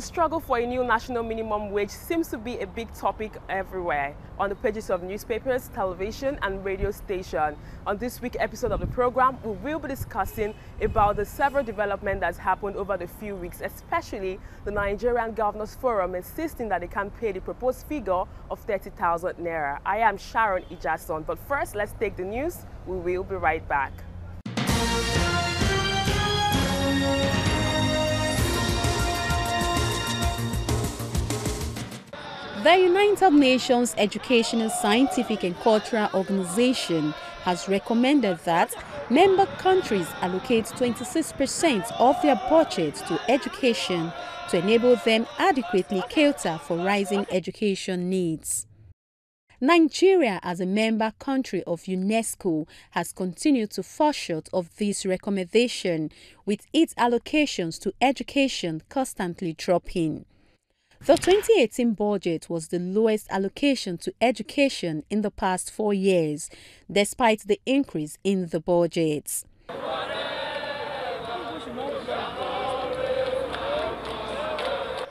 The struggle for a new national minimum wage seems to be a big topic everywhere, on the pages of newspapers, television and radio stations. On this week's episode of the program, we will be discussing about the several developments that's happened over the few weeks, especially the Nigerian Governors Forum insisting that they can pay the proposed figure of 30,000 naira. I am Sharon Ijason, but first let's take the news. We will be right back. The United Nations Educational, Scientific and Cultural Organization has recommended that member countries allocate 26% of their budget to education to enable them adequately cater for rising education needs. Nigeria, as a member country of UNESCO, has continued to fall short of this recommendation, with its allocations to education constantly dropping. The 2018 budget was the lowest allocation to education in the past 4 years, despite the increase in the budget.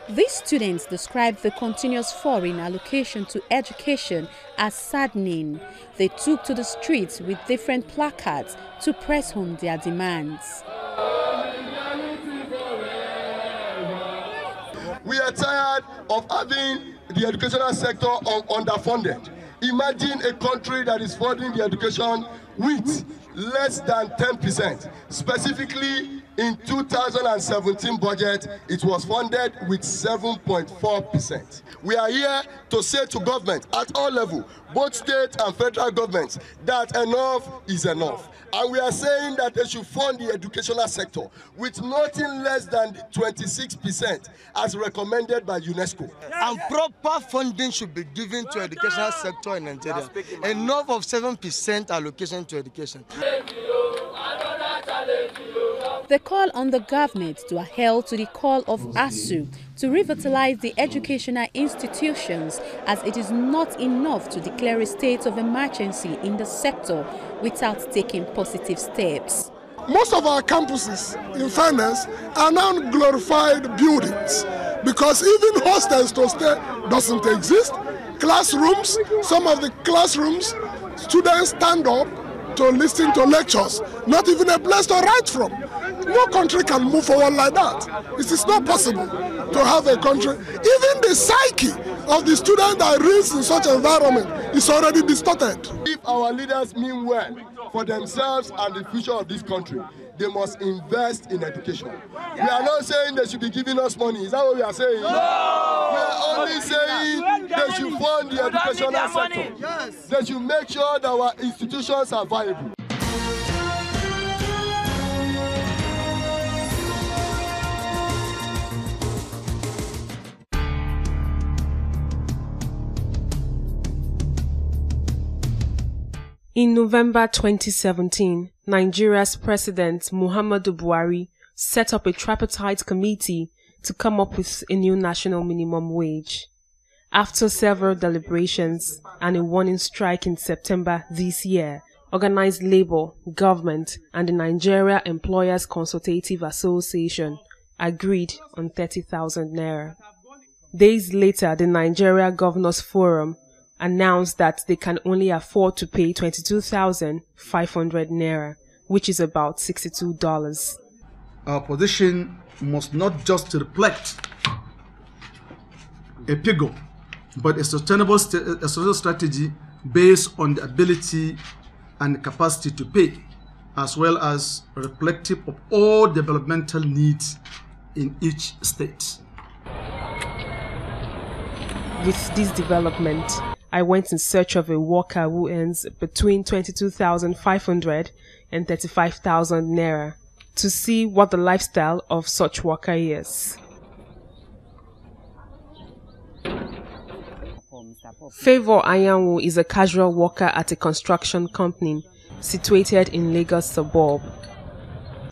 These students described the continuous fall in allocation to education as saddening. They took to the streets with different placards to press home their demands. We are tired of having the educational sector underfunded. Imagine a country that is funding the education with less than 10%. Specifically, in 2017 budget, it was funded with 7.4%. We are here to say to government at all levels, both state and federal governments, that enough is enough. And we are saying that they should fund the educational sector with nothing less than 26% as recommended by UNESCO. And proper funding should be given to educational sector in Nigeria. Enough of 7% allocation to education. The call on the government to adhere to the call of ASUU to revitalize the educational institutions, as it is not enough to declare a state of emergency in the sector without taking positive steps. Most of our campuses, in fairness, are now glorified buildings because even hostels to stay doesn't exist. Classrooms, some of the classrooms, students stand up to listen to lectures, not even a place to write from. No country can move forward like that. It is not possible to have a country. Even the psyche of the student that reads in such an environment is already distorted. If our leaders mean well for themselves and the future of this country, they must invest in education. We are not saying they should be giving us money. Is that what we are saying? No! We are only saying they should fund the educational sector. Yes. They should make sure that our institutions are viable. In November 2017, Nigeria's President Muhammadu Buhari set up a tripartite committee to come up with a new national minimum wage. After several deliberations and a warning strike in September this year, organized labor, government, and the Nigeria Employers Consultative Association agreed on 30,000 naira. Days later, the Nigeria Governors Forum announced that they can only afford to pay 22,500 naira, which is about $62. Our position must not just reflect a figure, but a sustainable strategy based on the ability and capacity to pay, as well as reflective of all developmental needs in each state. With this development, I went in search of a worker who earns between 22,500 and 35,000 naira to see what the lifestyle of such worker is. Favour Anyanwu is a casual worker at a construction company situated in Lagos suburb.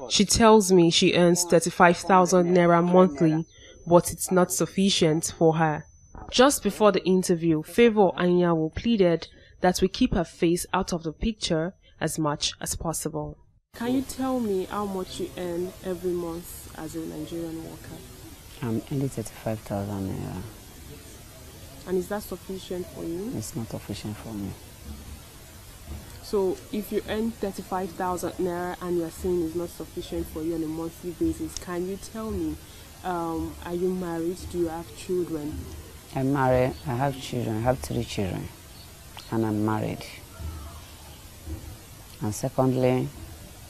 She tells me she earns 35,000 naira monthly, but it's not sufficient for her. Just before the interview, Favour Anyanwu pleaded that we keep her face out of the picture as much as possible. Can you tell me how much you earn every month as a Nigerian worker? I'm earning 35,000 naira. And is that sufficient for you? It's not sufficient for me. So if you earn 35,000 naira and you're saying it's not sufficient for you on a monthly basis, can you tell me, are you married? Do you have children? I'm married. I have children. I have 3 children. And I'm married. And secondly,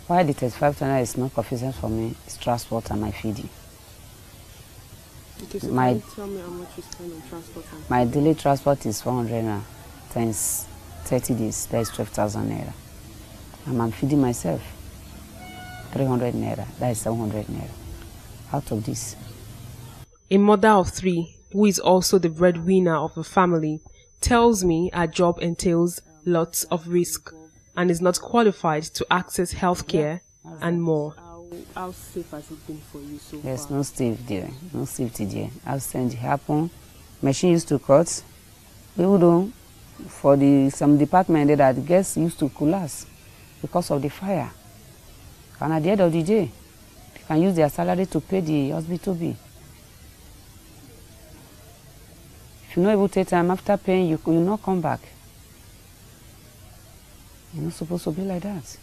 why the 35,000 naira is not sufficient for me is transport and my feeding. Okay, so can you tell me how much you spend on transport? My daily transport is 400 naira times 30 days. That is 12,000 naira. And I'm feeding myself 300 naira. That is 700 naira. Out of this. A mother of 3, who is also the breadwinner of the family, tells me her job entails lots of risk and is not qualified to access healthcare and more. How safe has it been for you so far? There's no safety there. No safety there. Accident happen. Machine used to cut. Even though for some department there that guests used to collapse because of the fire. And at the end of the day, they can use their salary to pay the hospital bill. If you not able to take time after paying, you will not come back. You're not supposed to be like that.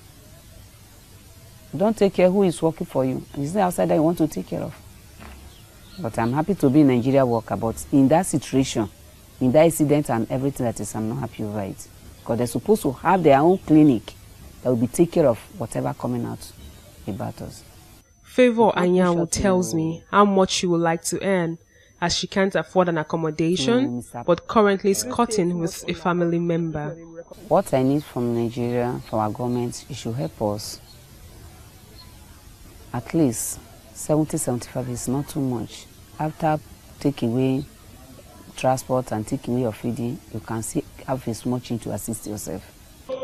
Don't take care who is working for you. It's the outside that you want to take care of. But I'm happy to be a Nigeria worker. But in that situation, in that incident and everything that is, I'm not happy over it. Because they're supposed to have their own clinic that will be take care of whatever coming out about us. Favor Anyanwu tells me how much she would like to earn, as she can't afford an accommodation, but currently is cutting with a family member. What I need from Nigeria, from our government, it should help us. At least 70-75 is not too much. After taking away transport and taking away your feeding, you can see have a small change to assist yourself.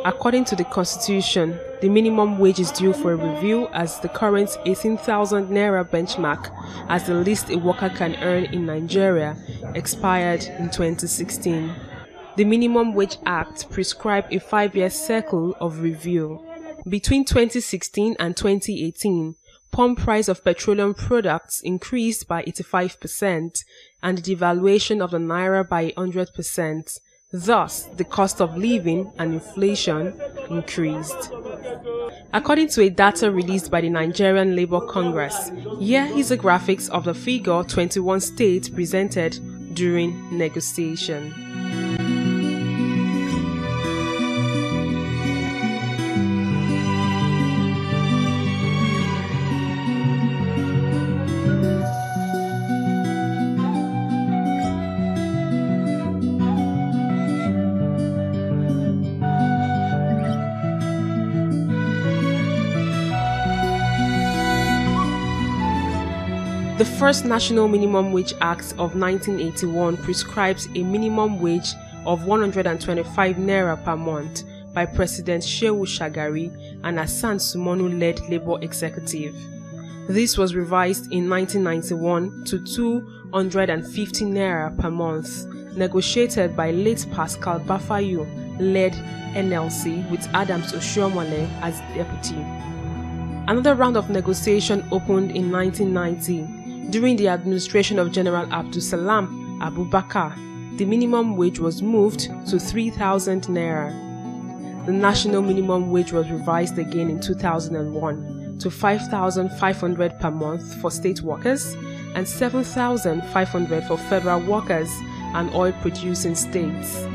According to the Constitution, the minimum wage is due for a review, as the current 18,000 naira benchmark as the least a worker can earn in Nigeria expired in 2016. The Minimum Wage Act prescribed a 5-year cycle of review. Between 2016 and 2018, pump price of petroleum products increased by 85% and the devaluation of the naira by 100%. Thus, the cost of living and inflation increased. According to a data released by the Nigerian Labour Congress, here is a graphics of the figure 21 states presented during negotiation. The first National Minimum Wage Act of 1981 prescribes a minimum wage of 125 naira per month by President Shehu Shagari and Hassan Sumonu-led Labour Executive. This was revised in 1991 to 250 naira per month, negotiated by late Pascal Bafayu-led NLC with Adams Oshiomhole as deputy. Another round of negotiation opened in 1990. During the administration of General Abdulsalam Abubakar, the minimum wage was moved to 3,000 naira. The national minimum wage was revised again in 2001 to 5,500 per month for state workers and 7,500 for federal workers and oil-producing states.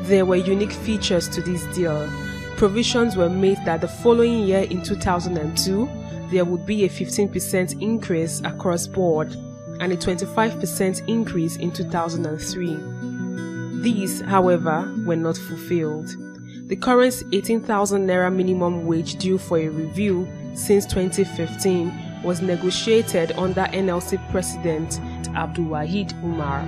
There were unique features to this deal. Provisions were made that the following year, in 2002, there would be a 15% increase across board and a 25% increase in 2003. These, however, were not fulfilled. The current 18,000 naira minimum wage due for a review since 2015 was negotiated under NLC President Abdulwahid Umar.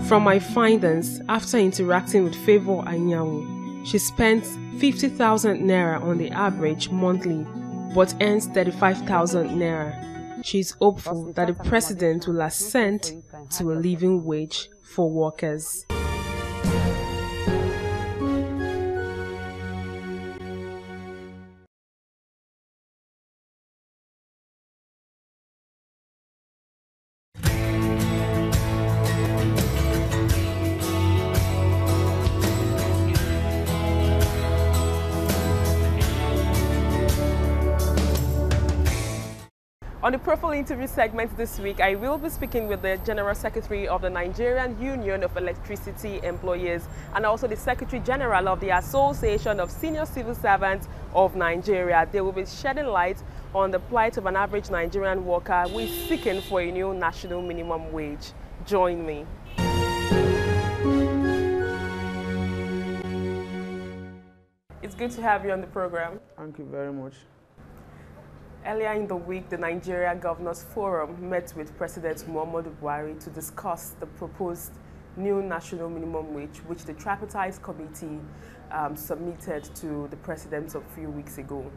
From my findings, after interacting with Favor Anyanwu, she spent 50,000 naira on the average monthly, but earns 35,000 naira. She is hopeful that the president will assent to a living wage for workers. On the profile interview segment this week, I will be speaking with the General Secretary of the Nigerian Union of Electricity Employees and also the Secretary General of the Association of Senior Civil Servants of Nigeria. They will be shedding light on the plight of an average Nigerian worker who is seeking for a new national minimum wage. Join me. It's good to have you on the program. Thank you very much. Earlier in the week, the Nigeria Governors Forum met with President Muhammadu Buhari to discuss the proposed new national minimum wage, which the Tripartite Committee submitted to the President a few weeks ago.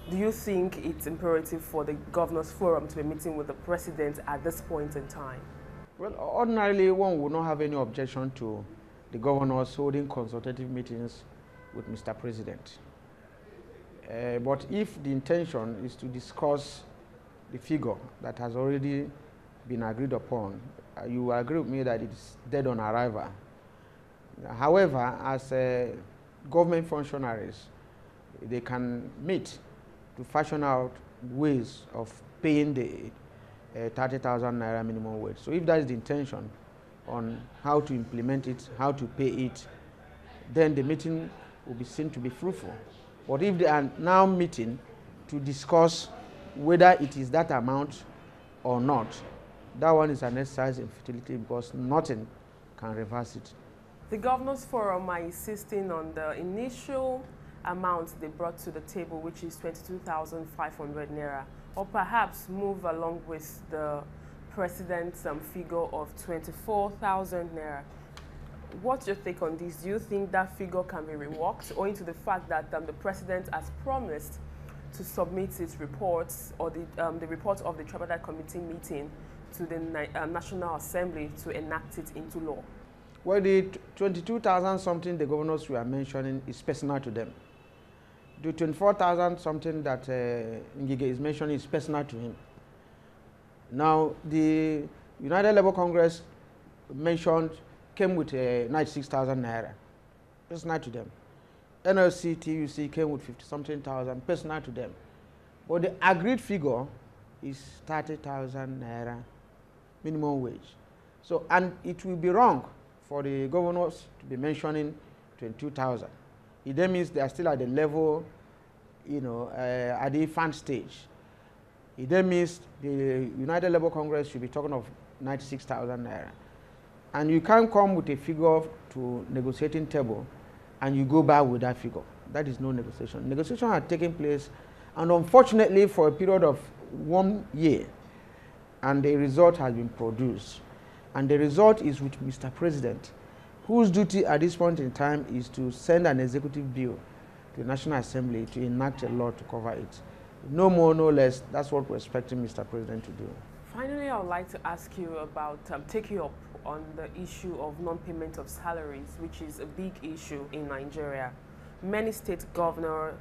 Do you think it's imperative for the Governors Forum to be meeting with the President at this point in time? Well, ordinarily, one would not have any objection to the governors holding consultative meetings with Mr. President. But if the intention is to discuss the figure that has already been agreed upon, you agree with me that it's dead on arrival. However, as government functionaries, they can meet to fashion out ways of paying the 30,000 naira minimum wage. So if that is the intention on how to implement it, how to pay it, then the meeting will be seen to be fruitful. But if they are now meeting to discuss whether it is that amount or not, that one is an exercise in futility because nothing can reverse it. The Governors Forum are insisting on the initial amount they brought to the table, which is 22,500 naira, or perhaps move along with the President's figure of 24,000 naira. What's your take on this? Do you think that figure can be reworked, owing to the fact that the President has promised to submit its reports or the report of the Tripartite Committee meeting to the National Assembly to enact it into law? Well, the 22,000 something the governors we are mentioning is personal to them. The 24,000 something that Ngige is mentioning is personal to him. Now, the United Labour Congress mentioned came with 96,000 naira, personal to them. NLC, TUC came with 50-something thousand, personal to them. But the agreed figure is 30,000 naira minimum wage. So, and it will be wrong for the governors to be mentioning 22,000. It then means they are still at the level, you know, at the infant stage. It then means the United Labour Congress should be talking of 96,000 naira. And you can't come with a figure to negotiating table and you go back with that figure. That is no negotiation. Negotiation had taken place, and unfortunately for a period of 1 year, and the result has been produced. And the result is with Mr. President, whose duty at this point in time is to send an executive bill to the National Assembly to enact a law to cover it. No more, no less. That's what we're expecting Mr. President to do. Finally, I would like to ask you about taking up on the issue of non-payment of salaries, which is a big issue in Nigeria. Many state governors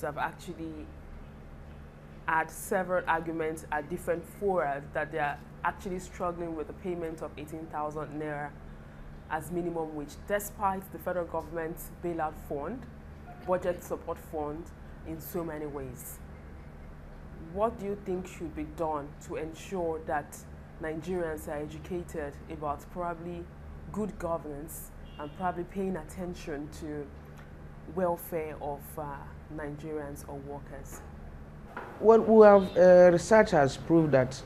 have actually had several arguments at different fora that they are actually struggling with the payment of 18,000 naira as minimum wage, despite the federal government's bailout fund, budget support fund in so many ways. What do you think should be done to ensure that Nigerians are educated about probably good governance and probably paying attention to welfare of Nigerians or workers? Well, we have research has proved that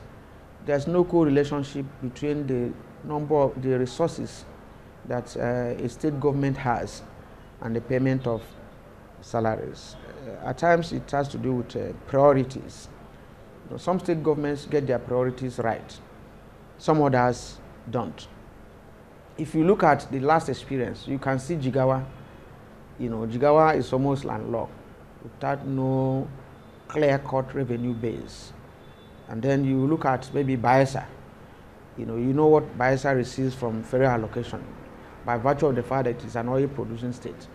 there's no correlationship between the number of the resources that a state government has and the payment of salaries. At times it has to do with priorities. You know, some state governments get their priorities right, some others don't. If you look at the last experience, you can see Jigawa. You know, Jigawa is almost landlocked without no clear-cut revenue base. And then you look at maybe Bayelsa. You know what Bayelsa receives from federal allocation by virtue of the fact that it is an oil-producing state.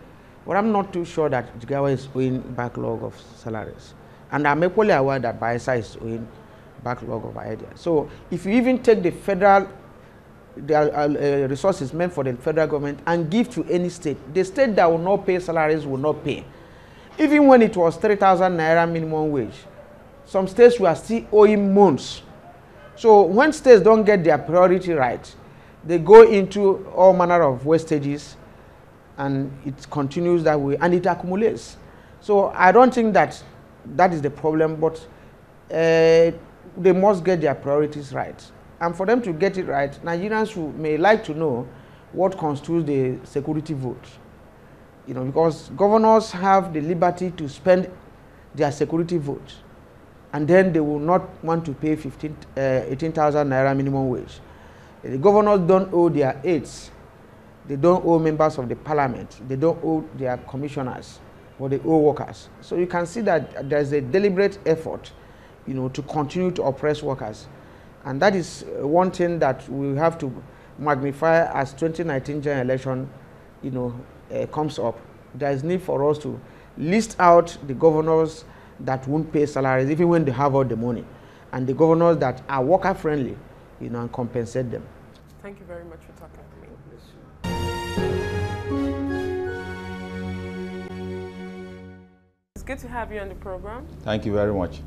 But I'm not too sure that Jigawa is owing backlog of salaries. And I'm equally aware that Bayelsa is owing backlog of ideas. So if you even take the federal resources meant for the federal government and give to any state, the state that will not pay salaries will not pay. Even when it was 3,000 naira minimum wage, some states were still owing months. So when states don't get their priority right, they go into all manner of wastages, and it continues that way, and it accumulates. So I don't think that that is the problem, but they must get their priorities right. And for them to get it right, Nigerians may like to know what constitutes the security vote. You know, because governors have the liberty to spend their security vote, and then they will not want to pay 18,000 naira minimum wage. The governors don't owe their aides, they don't owe members of the parliament, they don't owe their commissioners, but they owe workers. So you can see that there's a deliberate effort, you know, to continue to oppress workers. And that is one thing that we have to magnify as 2019 general election, you know, comes up. There is need for us to list out the governors that won't pay salaries even when they have all the money, and the governors that are worker friendly, you know, and compensate them. Thank you very much for talking to me. It's good to have you on the program. Thank you very much.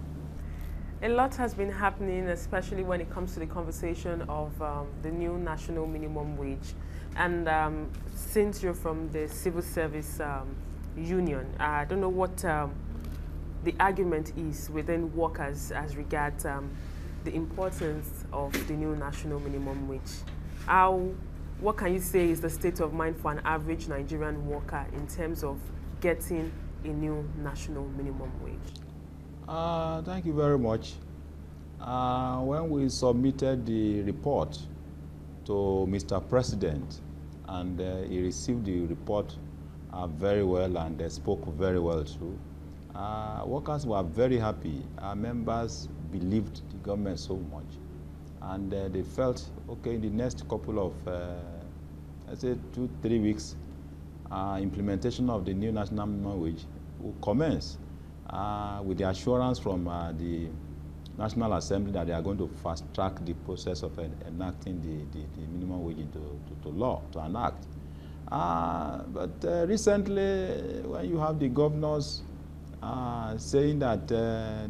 A lot has been happening, especially when it comes to the conversation of the new national minimum wage. And since you're from the civil service union, I don't know what the argument is within workers as regards the importance of the new national minimum wage. What can you say is the state of mind for an average Nigerian worker in terms of getting a new national minimum wage? Thank you very much. When we submitted the report to Mr. President, and he received the report very well, and spoke very well too, workers were very happy. Our members believed the government so much, and they felt, okay, in the next couple of, let's say 2-3 weeks, implementation of the new national minimum wage will commence, with the assurance from the National Assembly that they are going to fast-track the process of enacting the minimum wage into law, to enact. But recently, when you have the governors saying that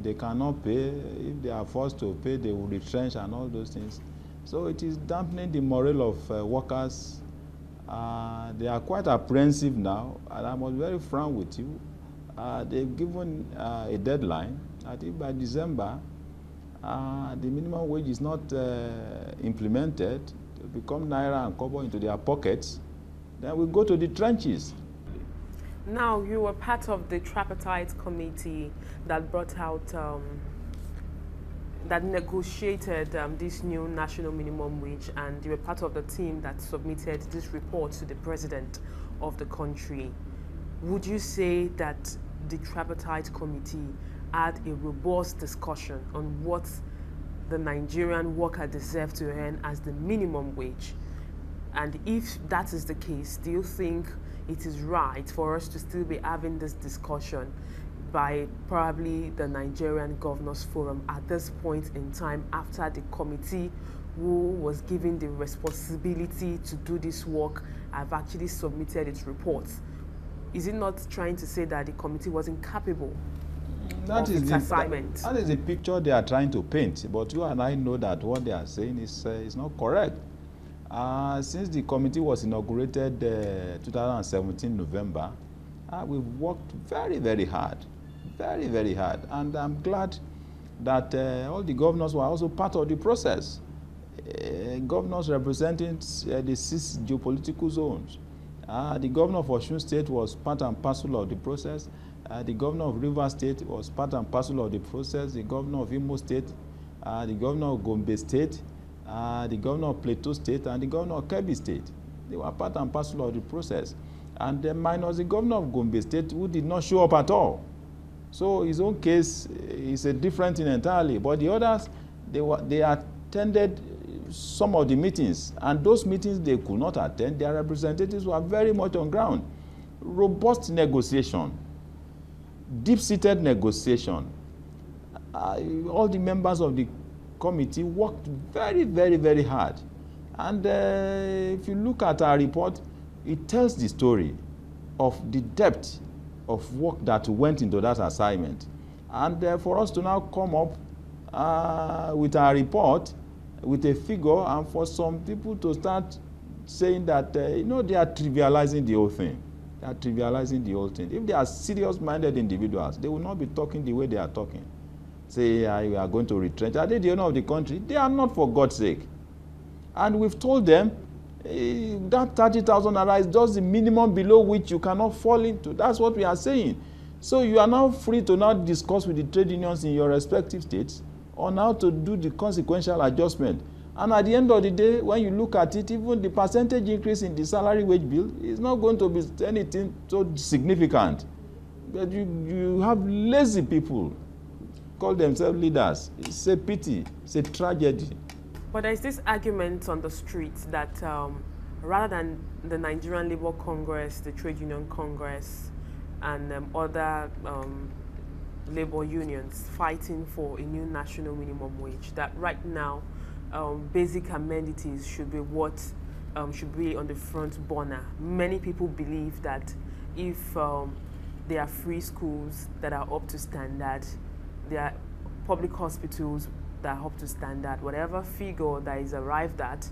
they cannot pay, if they are forced to pay, they will retrench and all those things. So it is dampening the morale of workers. They are quite apprehensive now, and I was very frank with you. They've given a deadline. I think by December, the minimum wage is not implemented, to become naira and kobo into their pockets, then we go to the trenches. Now, you were part of the tripartite committee that brought out, that negotiated this new national minimum wage, and you were part of the team that submitted this report to the president of the country. Would you say that the tripartite committee had a robust discussion on what the Nigerian worker deserves to earn as the minimum wage? And if that is the case, do you think it is right for us to still be having this discussion by probably the Nigerian Governors Forum at this point in time, after the committee who was given the responsibility to do this work have actually submitted its reports? Is it not trying to say that the committee wasn't capable of its assignment? That is the picture they are trying to paint, but you and I know that what they are saying is not correct. Since the committee was inaugurated 2017 November, we've worked very, very hard, and I'm glad that all the governors were also part of the process. Governors representing the 6 geopolitical zones. The governor of Osun State was part and parcel of the process. The governor of Rivers State was part and parcel of the process. The governor of Imo State, the governor of Gombe State, the governor of Plateau State, and the governor of Kebbi State. They were part and parcel of the process. And minus the governor of Gombe State, who did not show up at all. So his own case is a different thing entirely. But the others, they attended some of the meetings, and those meetings they could not attend. Their representatives were very much on ground. Robust negotiation, deep-seated negotiation. All the members of the committee worked very, very, very hard. And if you look at our report, it tells the story of the depth of work that went into that assignment. And for us to now come up with a report, with a figure, and for some people to start saying that, they are trivializing the whole thing. They are trivializing the whole thing. If they are serious-minded individuals, they will not be talking the way they are talking. Say, we are going to retrench. Are they the owner of the country? They are not, for God's sake. And we've told them that 30,000 naira is just the minimum below which you cannot fall into. That's what we are saying. So you are now free to now discuss with the trade unions in your respective states on how to do the consequential adjustment. And at the end of the day, when you look at it, even the percentage increase in the salary wage bill is not going to be anything so significant. But you have lazy people call themselves leaders. It's a pity. It's a tragedy. But there's this argument on the streets that rather than the Nigerian Labour Congress, the Trade Union Congress, and other labor unions fighting for a new national minimum wage, that right now basic amenities should be what should be on the front burner. Many people believe that if there are free schools that are up to standard, there are public hospitals that are up to standard, whatever figure that is arrived at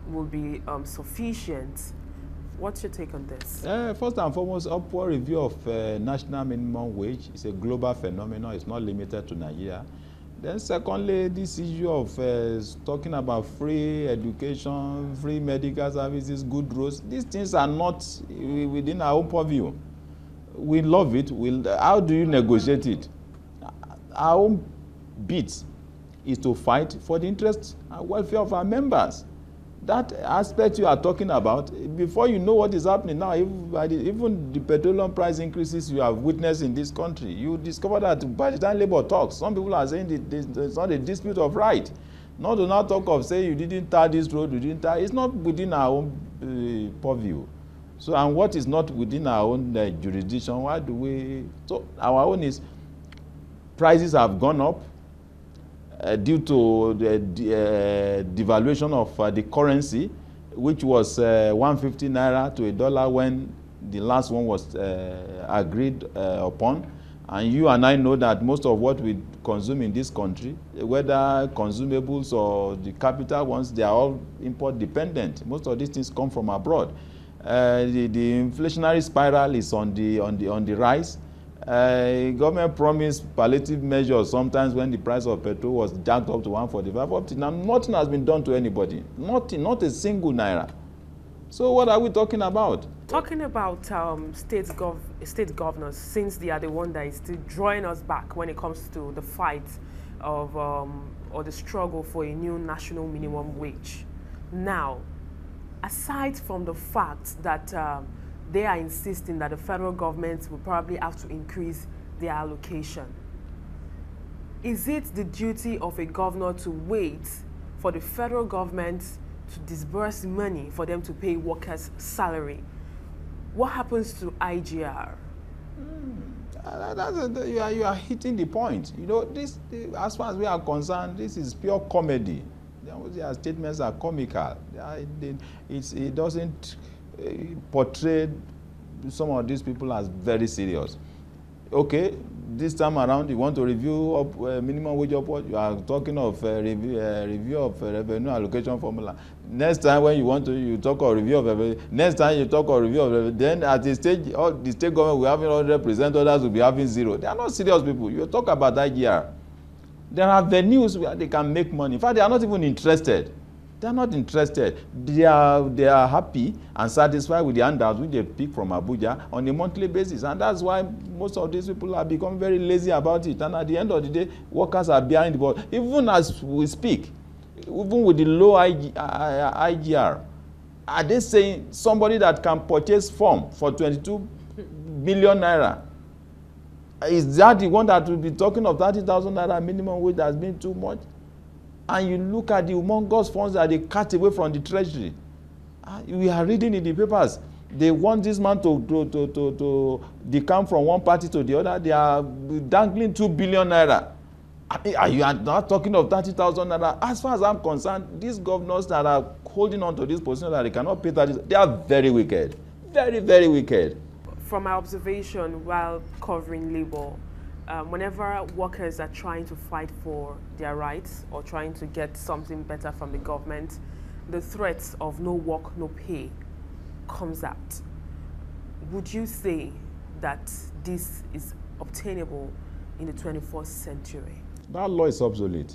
will be sufficient. What's your take on this? First and foremost, upward review of national minimum wage is a global phenomenon. It's not limited to Nigeria. Then secondly, this issue of talking about free education, free medical services, good roads, these things are not within our own purview. We love it. How do you negotiate it? Our own bit is to fight for the interest and welfare of our members. That aspect you are talking about, before you know what is happening now, even the petroleum price increases you have witnessed in this country, you discover that by the time Labour talks, some people are saying it's not a dispute of right. Not to now talk of saying you didn't tar this road, you didn't tar. It's not within our own purview. So, and what is not within our own jurisdiction, why do we? So, our own is prices have gone up. Due to the devaluation of the currency, which was 150 naira to $1 when the last one was agreed upon. And you and I know that most of what we consume in this country, whether consumables or the capital ones, they are all import dependent. Most of these things come from abroad. The inflationary spiral is on the rise. Government promised palliative measures sometimes when the price of petrol was jacked up to 145. Up to now, nothing has been done to anybody. Nothing, not a single naira. So what are we talking about? Talking about state governors, since they are the one that is still drawing us back when it comes to the fight of or the struggle for a new national minimum wage. Now, aside from the fact that they are insisting that the federal government will probably have to increase their allocation, is it the duty of a governor to wait for the federal government to disburse money for them to pay workers' salary? What happens to IGR? You are hitting the point. You know, this, as far as we are concerned, this is pure comedy. Their statements are comical. It doesn't portray some of these people as very serious. Okay, this time around you want to review up minimum wage upward, you are talking of review of revenue allocation formula. Next time when you talk of review of next time you talk of review of then at the stage, all the state government will have 100%, others will be having 0. They are not serious people. You talk about IGR. There are venues where they can make money. In fact, they are not even interested. They are not interested. They are happy and satisfied with the handouts which they pick from Abuja on a monthly basis. And that's why most of these people have become very lazy about it. And at the end of the day, workers are behind the ball. Even as we speak, even with the low IGR, are they saying somebody that can purchase form for 22 billion naira? Is that the one that will be talking of 30,000 naira minimum wage that's been too much? And you look at the humongous funds that they cut away from the treasury. We are reading in the papers. They want this man to decamp from one party to the other. They are dangling 2 billion naira. You are not talking of 30,000 naira. As far as I'm concerned, these governors that are holding on to this position that they cannot pay 30, they are very wicked. Very, very wicked. From my observation while covering labor, whenever workers are trying to fight for their rights or trying to get something better from the government, the threats of no work, no pay comes out. Would you say that this is obtainable in the 21st century? That law is obsolete.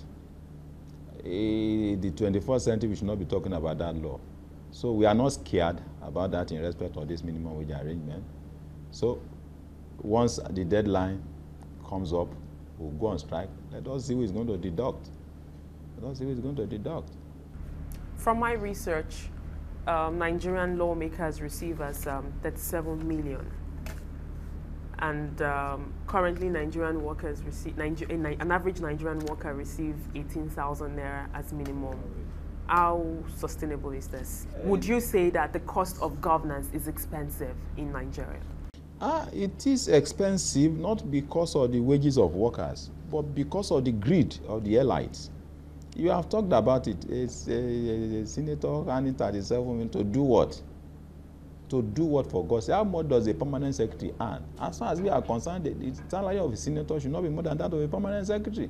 In the 21st century, we should not be talking about that law. So we are not scared about that in respect of this minimum wage arrangement. So once the deadline comes up, we'll go on strike. Let us see who is going to deduct. Let us see who is going to deduct. From my research, Nigerian lawmakers receive as 37 million. And currently Nigerian workers receive, an average Nigerian worker receives 18,000 naira as minimum. How sustainable is this? Would you say that the cost of governance is expensive in Nigeria? It is expensive not because of the wages of workers, but because of the greed of the elites. You have talked about it. It's a senator earning 37 million to do what? To do what, for God's sake? How much does a permanent secretary earn? As far as we are concerned, the salary of a senator should not be more than that of a permanent secretary.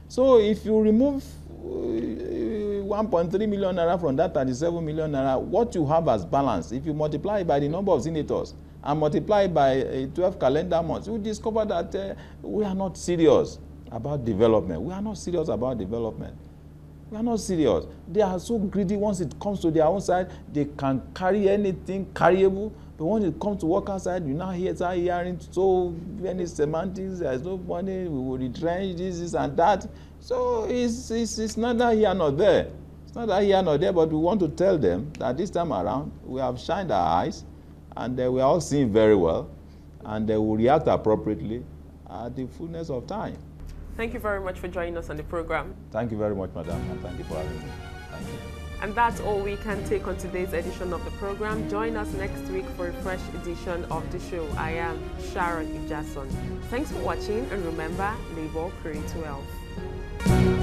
So if you remove 1.3 million naira from that 37 million naira, what you have as balance, if you multiply it by the number of senators and multiply it by 12 calendar months, you discover that we are not serious about development. We are not serious about development. We are not serious. They are so greedy. Once it comes to their own side, they can carry anything carryable. But when it comes to worker side, you now start hearing so many semantics. There is no money. We will retrench this and that. So it's neither here nor there. It's neither here nor there. But we want to tell them that this time around we have shined our eyes, and we are all seeing very well, and they will react appropriately at the fullness of time. Thank you very much for joining us on the program. Thank you very much, madam, and thank you for having me. Thank you. And that's all we can take on today's edition of the program. Join us next week for a fresh edition of the show. I am Sharon Ijason. Thanks for watching, and remember, labor creates wealth.